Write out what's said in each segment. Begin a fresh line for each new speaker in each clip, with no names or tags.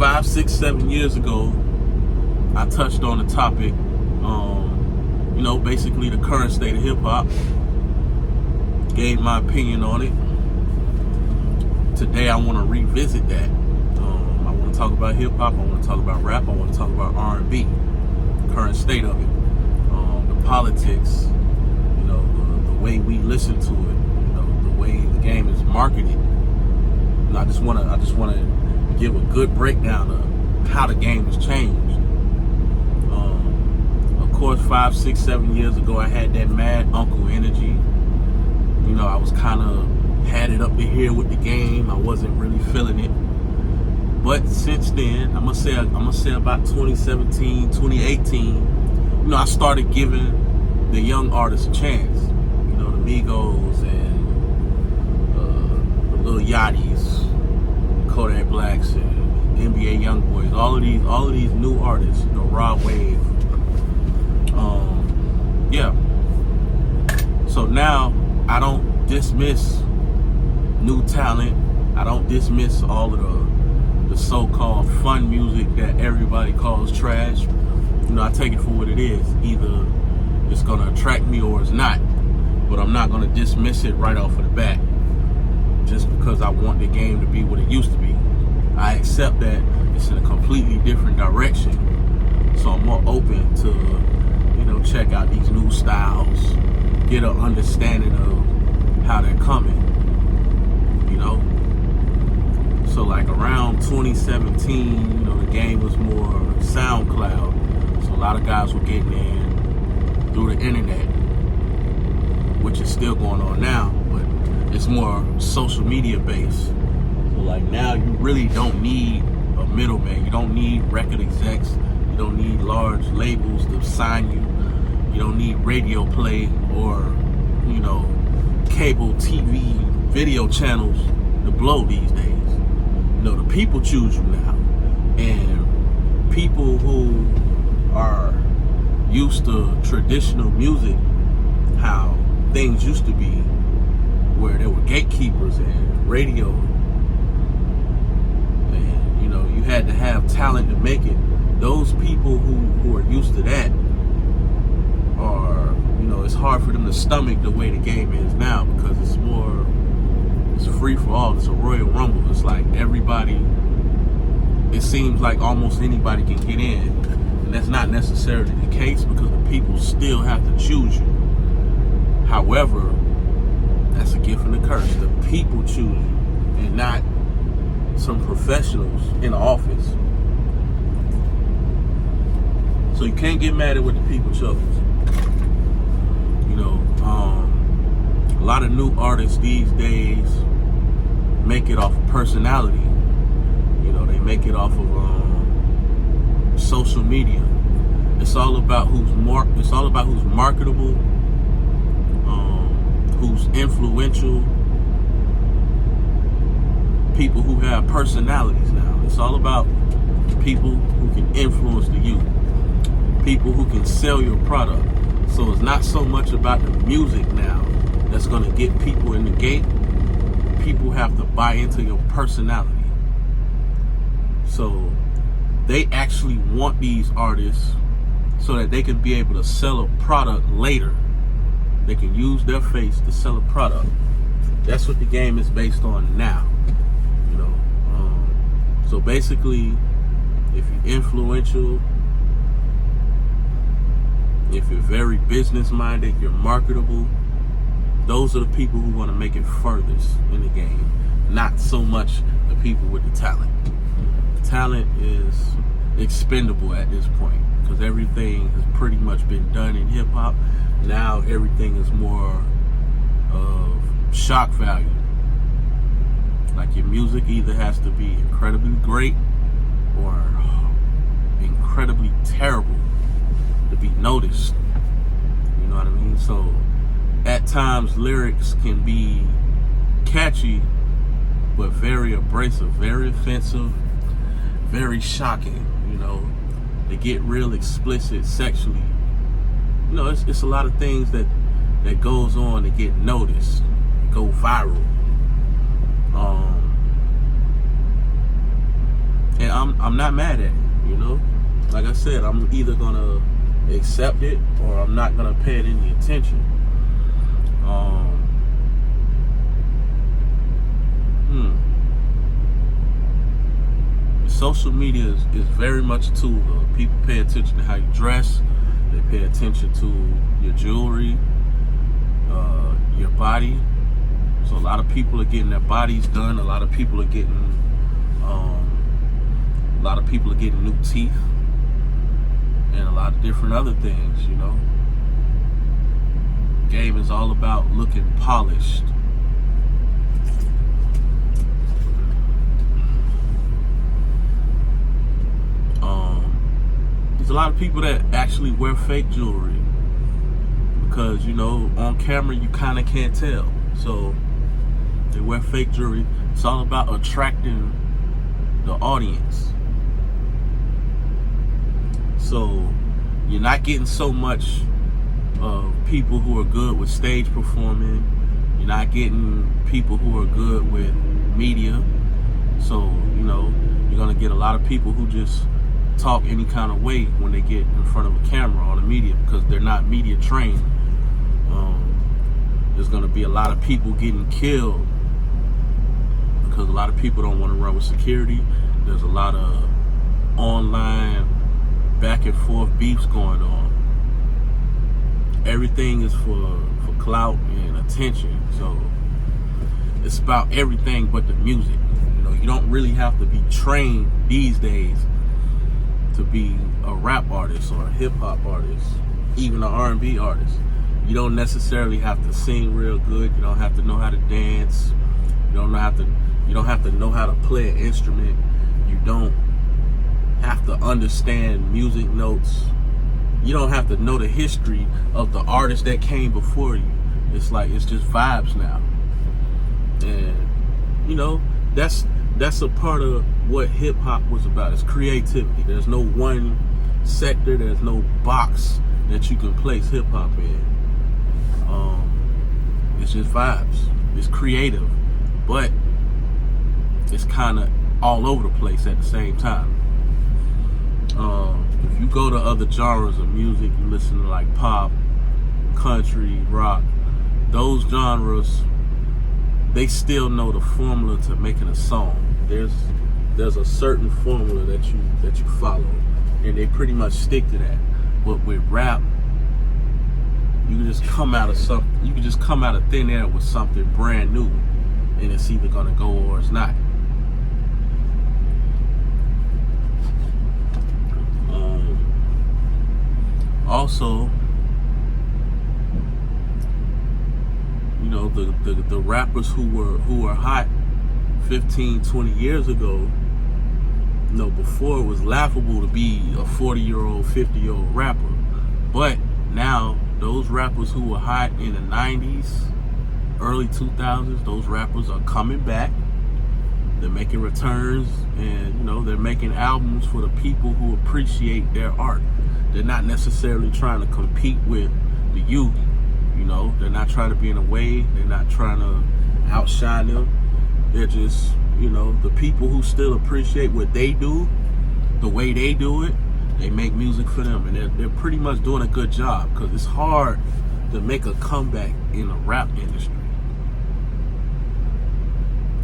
5, 6, 7 years ago, I touched on the topic, basically the current state of hip hop. Gave my opinion on it. Today I want to revisit that. I want to talk about hip hop. I want to talk about rap. I want to talk about R&B, current state of it, the politics, the way we listen to it, the way the game is marketed. I just want to give a good breakdown of how the game has changed. Of course, 5, 6, 7 years ago, I had that mad uncle energy. I was kind of had it up to here with the game. I wasn't really feeling it. But since then, I'm gonna say about 2017, 2018, I started giving the young artists a chance. The Migos and the Lil Yachty's, Kodak Blacks and NBA Youngboys, all of these new artists, Rod Wave. So now I don't dismiss new talent. I don't dismiss all of the so-called fun music that everybody calls trash. I take it for what it is. Either it's gonna attract me or it's not. But I'm not gonna dismiss it right off of the bat just because I want the game to be what it used to be. I accept that it's in a completely different direction. So I'm more open to, check out these new styles, get an understanding of how they're coming, So like around 2017, the game was more SoundCloud. So a lot of guys were getting in through the internet, which is still going on now, but it's more social media based. So like now you really don't need a middleman. You don't need record execs. You don't need large labels to sign you. You don't need radio play or, cable TV video channels to blow these days. The people choose you now. And people who are used to traditional music, how things used to be, where there were gatekeepers and radio, and you had to have talent to make it. Those people who are used to that are, it's hard for them to stomach the way the game is now, because it's free for all. It's a Royal Rumble. It's like everybody, it seems like almost anybody can get in, and that's not necessarily the case, because the people still have to choose you. However, that's a gift and a curse. The people choose you and not some professionals in the office. So you can't get mad at what the people chose. A lot of new artists these days make it off of personality. They make it off of social media. It's all about who's marketable, who's influential, people who have personalities now. It's all about people who can influence the youth, people who can sell your product. So it's not so much about the music now that's going to get people in the gate. People have to buy into your personality. So they actually want these artists so that they can be able to sell a product later. They can use their face to sell a product. That's what the game is based on now. So basically, if you're influential, if you're very business-minded, you're marketable, those are the people who want to make it furthest in the game. Not so much the people with the talent. The talent is expendable at this point, because everything has pretty much been done in hip-hop. Now everything is more of shock value. Like your music either has to be incredibly great or incredibly terrible to be noticed. You know what I mean? So at times lyrics can be catchy, but very abrasive, very offensive, very shocking. They get real explicit sexually. It's a lot of things that goes on to get noticed, go viral. And I'm not mad at it, you know. Like I said, I'm either gonna accept it or I'm not gonna pay it any attention. Social media is very much a tool, though. People pay attention to how you dress. They pay attention to your jewelry, your body. So a lot of people are getting their bodies done. A lot of people are getting new teeth and a lot of different other things, you know. Game is all about looking polished. There's a lot of people that actually wear fake jewelry because, you know, on camera you kind of can't tell. So they wear fake jewelry. It's all about attracting the audience. So you're not getting so much of people who are good with stage performing. You're not getting people who are good with media. So, you know, you're going to get a lot of people who just talk any kind of way when they get in front of a camera or the media because they're not media trained. There's going to be a lot of people getting killed because a lot of people don't want to run with security. There's a lot of online back and forth beefs going on. Everything is for clout and attention. So it's about everything but the music. You know, you don't really have to be trained these days to be a rap artist or a hip hop artist, even an R&B artist. You don't necessarily have to sing real good. You don't have to know how to dance. You don't have to know how to play an instrument. You don't have to understand music notes. You don't have to know the history of the artist that came before you. It's just vibes now. And you know, that's a part of what hip hop was about. It's creativity. There's no one sector, there's no box that you can place hip hop in. It's just vibes. It's creative, but it's kind of all over the place at the same time. If you go to other genres of music, you listen to like pop, country, rock, those genres, they still know the formula to making a song. There's a certain formula that you follow, and they pretty much stick to that. But with rap, you can just come out of thin air with something brand new, and it's either gonna go or it's not. Also, you know, the rappers who were hot 15, 20 years ago, you know, before it was laughable to be a 40-year-old, 50-year-old rapper. But now, those rappers who were hot in the 90s, early 2000s, those rappers are coming back. They're making returns, and, you know, they're making albums for the people who appreciate their art. They're not necessarily trying to compete with the youth. You know, they're not trying to be in a way. They're not trying to outshine them. They're just, you know, the people who still appreciate what they do, the way they do it. They make music for them, and they're pretty much doing a good job because it's hard to make a comeback in the rap industry.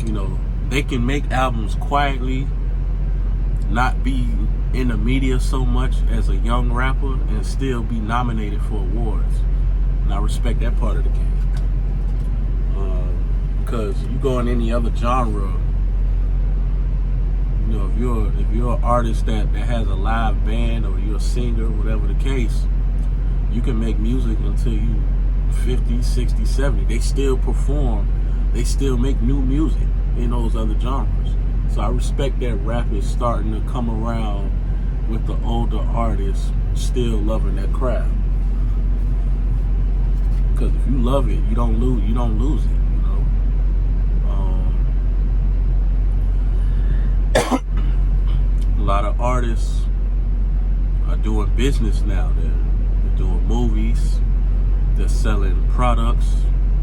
You know, they can make albums quietly, not be in the media so much as a young rapper, and still be nominated for awards. And I respect that part of the game. Because you go in any other genre, you know, if you're an artist that has a live band, or you're a singer, whatever the case, you can make music until you 50, 60, 70. They still perform. They still make new music in those other genres. So I respect that rap is starting to come around with the older artists still loving their craft. Because if you love it, you don't lose it, you know. A lot of artists are doing business now. They're doing movies, they're selling products,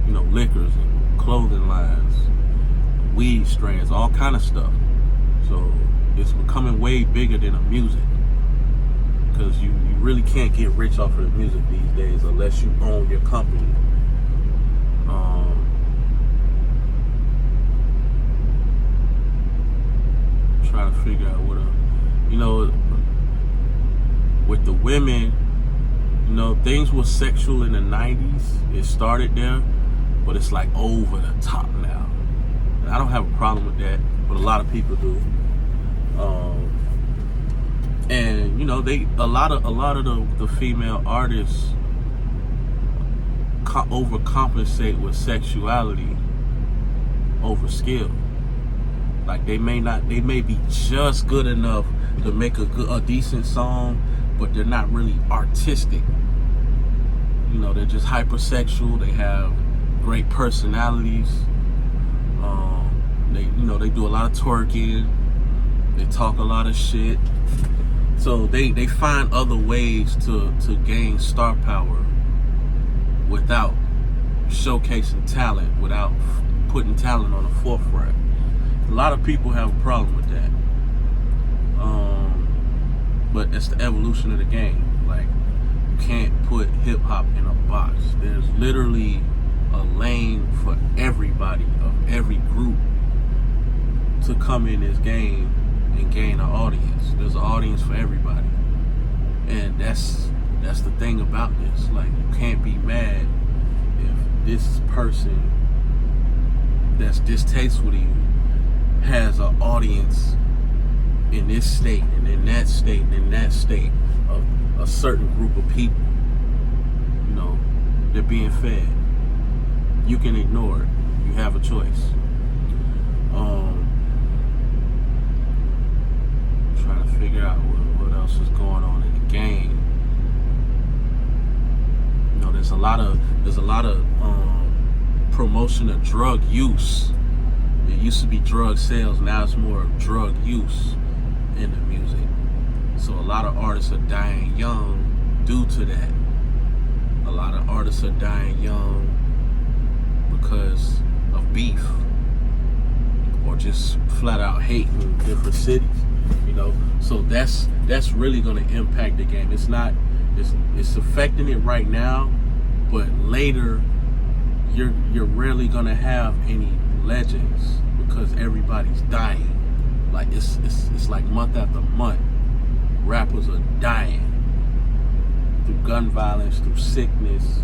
you know, liquors and clothing lines, weed strands, all kind of stuff. So It's becoming way bigger than the music, because you really can't get rich off of the music these days unless you own your company. Trying to figure out what with the women, things were sexual in the 90s. It started there, but it's like over the top now. And I don't have a problem with that, but a lot of people do. And a lot of the female artists overcompensate with sexuality over skill. Like they may be just good enough to make a decent song, but they're not really artistic. They're just hypersexual. They have great personalities. They do a lot of twerking. They talk a lot of shit. So they find other ways to gain star power without showcasing talent, without putting talent on the forefront. A lot of people have a problem with that. But it's the evolution of the game. Like, you can't put hip hop in a box. There's literally a lane for everybody of every group to come in this game and gain an audience. There's an audience for everybody. And that's the thing about this. Like, you can't be mad if this person that's distasteful to you has an audience in this state and in that state and in that state of a certain group of people. They're being fed. You can ignore it. You have a choice. Trying to figure out what else is going on in the game. There's a lot of promotion of drug use. It used to be drug sales, now it's more of drug use in the music. So a lot of artists are dying young due to that. A lot of artists are dying young because of beef or just flat out hating different cities. So that's really going to impact the game. It's affecting it right now, but later you're rarely going to have any legends because everybody's dying. Like it's like month after month, rappers are dying through gun violence, through sickness,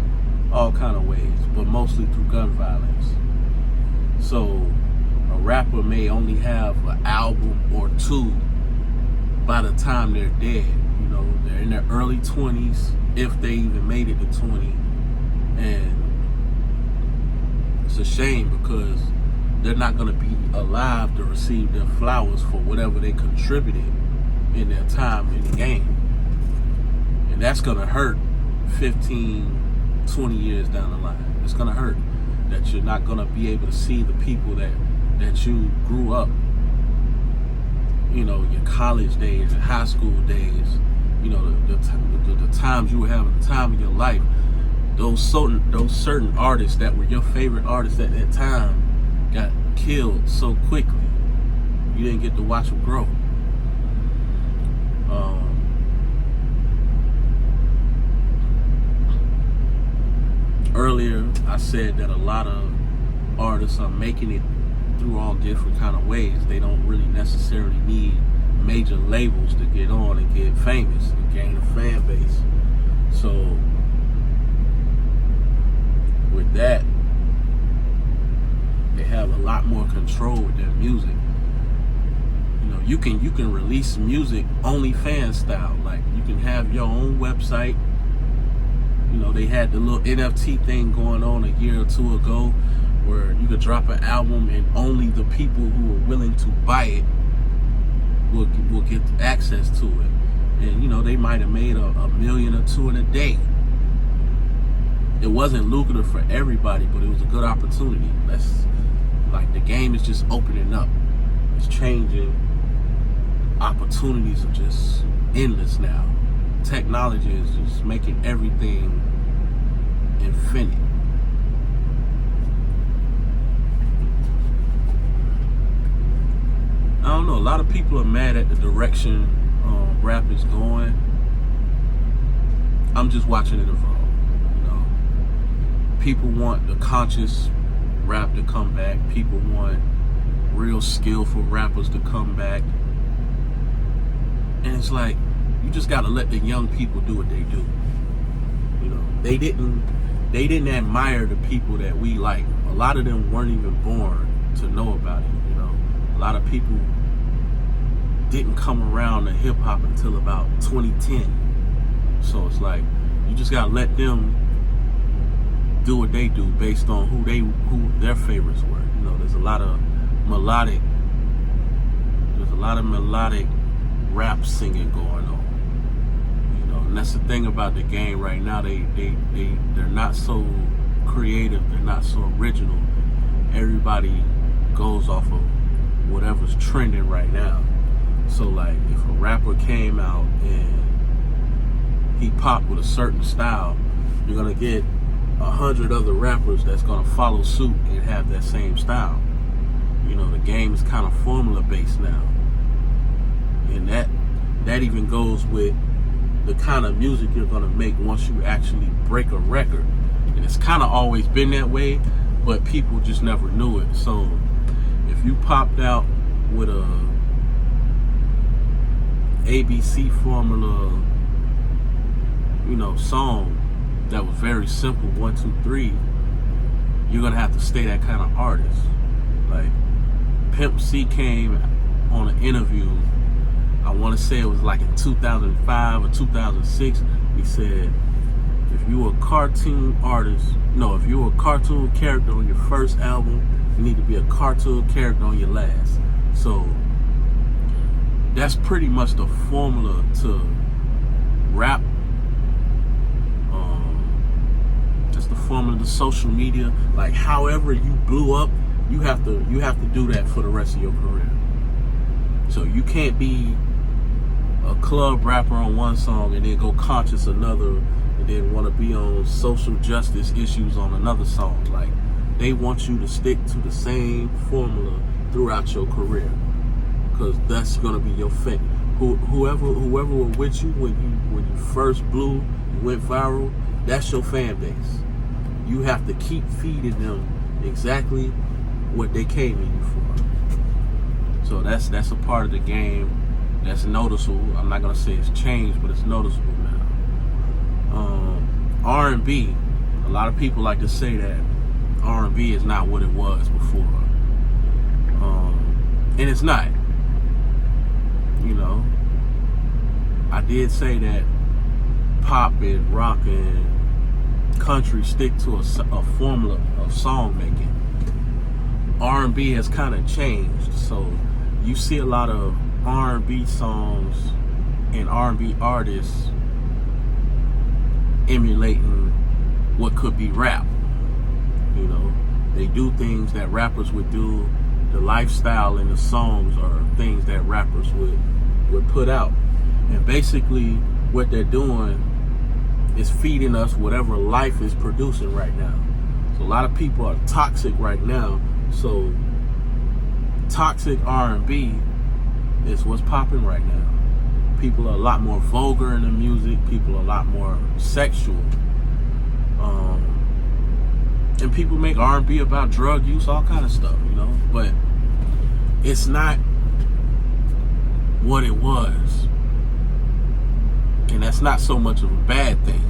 all kind of ways, but mostly through gun violence. So a rapper may only have an album or two by the time they're dead. They're in their early 20s, if they even made it to 20, and it's a shame because they're not going to be alive to receive their flowers for whatever they contributed in their time in the game. And that's going to hurt 15, 20 years down the line. It's going to hurt that you're not going to be able to see the people that you grew up, your college days and high school days, the times you were having, the time of your life. Those certain artists that were your favorite artists at that time got killed so quickly. You didn't get to watch them grow. Earlier, I said that a lot of artists are making it through all different kind of ways. They don't really necessarily need major labels to get on and get famous and gain a fan base. So with that, they have a lot more control with their music. You can release music OnlyFans style. Like, you can have your own website. They had the little NFT thing going on a year or two ago where you could drop an album and only the people who are willing to buy it will get access to it. And they might have made a million or two in a day. It wasn't lucrative for everybody, but it was a good opportunity. The game is just opening up. It's changing. Opportunities are just endless now. Technology is just making everything infinite. I don't know. a lot of people are mad at the direction rap is going. I'm just watching it evolve. People want the conscious rap to come back. People want real skillful rappers to come back. And it's like, you just gotta let the young people do what they do. They didn't admire the people that we like. A lot of them weren't even born to know about it. A lot of people didn't come around to hip hop until about 2010. So it's like, you just gotta let them do what they do based on who their favorites were. There's a lot of melodic rap singing going on. And that's the thing about the game right now. They're not so creative, they're not so original. Everybody goes off of whatever's trending right now. So like, if a rapper came out and he popped with a certain style, you're gonna get 100 other rappers that's gonna follow suit and have that same style. The game is kind of formula based now, and that even goes with the kind of music you're gonna make once you actually break a record. And it's kind of always been that way, but people just never knew it. So if you popped out with a ABC formula, song that was very simple, 1, 2, 3, you're gonna have to stay that kind of artist. Like, Pimp C came on an interview, I want to say it was like in 2005 or 2006. He said, if you were a cartoon character on your first album, you need to be a cartoon character on your last. So that's pretty much the formula to rap. That's the formula to social media. Like, however you blew up, you have to do that for the rest of your career. So you can't be a club rapper on one song and then go conscious another, and then want to be on social justice issues on another song. Like, they want you to stick to the same formula throughout your career, because that's gonna be your thing. Whoever were with you when you first blew, you went viral, that's your fan base. You have to keep feeding them exactly what they came in you for. So that's a part of the game that's noticeable. I'm not gonna say it's changed, but it's noticeable now. R&B, a lot of people like to say that R&B is not what it was before, and it's not. I did say that pop and rock and country stick to a formula of song making. R&B has kind of changed, so you see a lot of R&B songs and R&B artists emulating what could be rap. They do things that rappers would do. The lifestyle in the songs are things that rappers would put out. And basically what they're doing is feeding us whatever life is producing right now. So a lot of people are toxic right now. So toxic R&B is what's popping right now. People are a lot more vulgar in the music. People are a lot more sexual. And people make R&B about drug use, all kind of stuff, But it's not what it was. And that's not so much of a bad thing.